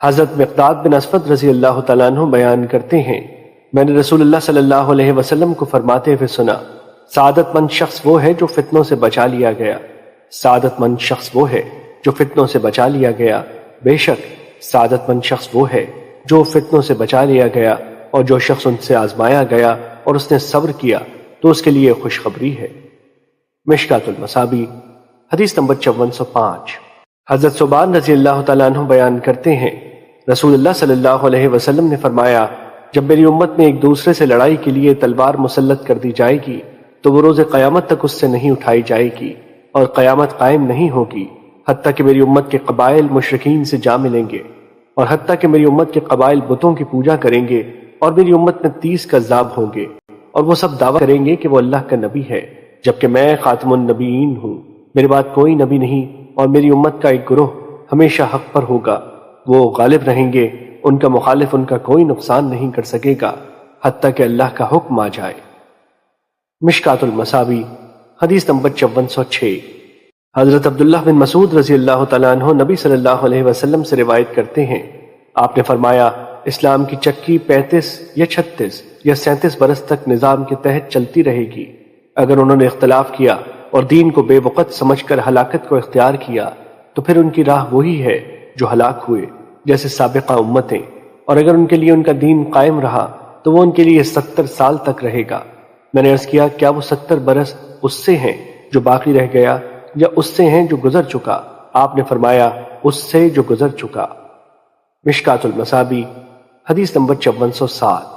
حضرت مقداد بن اسود رضی اللہ تعالیٰ عنہ بیان کرتے ہیں، میں نے رسول اللہ صلی اللہ علیہ وسلم کو فرماتے ہوئے سنا، سعادت مند شخص وہ ہے جو فتنوں سے بچا لیا گیا، سعادت مند شخص وہ ہے جو فتنوں سے بچا لیا گیا، بے شک سعادت مند شخص وہ ہے جو فتنوں سے بچا لیا گیا، اور جو شخص ان سے آزمایا گیا اور اس نے صبر کیا تو اس کے لیے خوشخبری ہے۔ مشکات المصابی حدیث نمبر 5405۔ حضرت ثوبان رضی اللہ تعالیٰ عنہ بیان کرتے ہیں، رسول اللہ صلی اللہ علیہ وسلم نے فرمایا، جب میری امت میں ایک دوسرے سے لڑائی کے لیے تلوار مسلط کر دی جائے گی تو وہ روز قیامت تک اس سے نہیں اٹھائی جائے گی، اور قیامت قائم نہیں ہوگی حتیٰ کہ میری امت کے قبائل مشرکین سے جا ملیں گے، اور حتیٰ کہ میری امت کے قبائل بتوں کی پوجا کریں گے، اور میری امت میں 30 کذاب ہوں گے، اور وہ سب دعویٰ کریں گے کہ وہ اللہ کا نبی ہے، جبکہ میں خاتم النبیین ہوں، میرے بعد کوئی نبی نہیں، اور میری امت کا ایک گروہ ہمیشہ حق پر ہوگا، وہ غالب رہیں گے، ان کا مخالف ان کا کوئی نقصان نہیں کر سکے گا حتیٰ کہ اللہ کا حکم آ جائے۔ مشکات المصابی حدیث نمبر 5406۔ حضرت عبداللہ بن مسعود رضی اللہ تعالیٰ عنہ نبی صلی اللہ علیہ وسلم سے روایت کرتے ہیں، آپ نے فرمایا، اسلام کی چکی 35 یا 36 یا 37 برس تک نظام کے تحت چلتی رہے گی۔ اگر انہوں نے اختلاف کیا اور دین کو بے وقت سمجھ کر ہلاکت کو اختیار کیا تو پھر ان کی راہ وہی ہے جو ہلاک ہوئے جیسے سابقہ امتیں، اور اگر ان کے لیے ان کا دین قائم رہا تو وہ ان کے لیے 70 سال تک رہے گا۔ میں نے عرض کیا، کیا وہ 70 برس اس سے ہیں جو باقی رہ گیا یا اس سے ہیں جو گزر چکا؟ آپ نے فرمایا، اس سے جو گزر چکا۔ مشکات المصابی حدیث نمبر 5407۔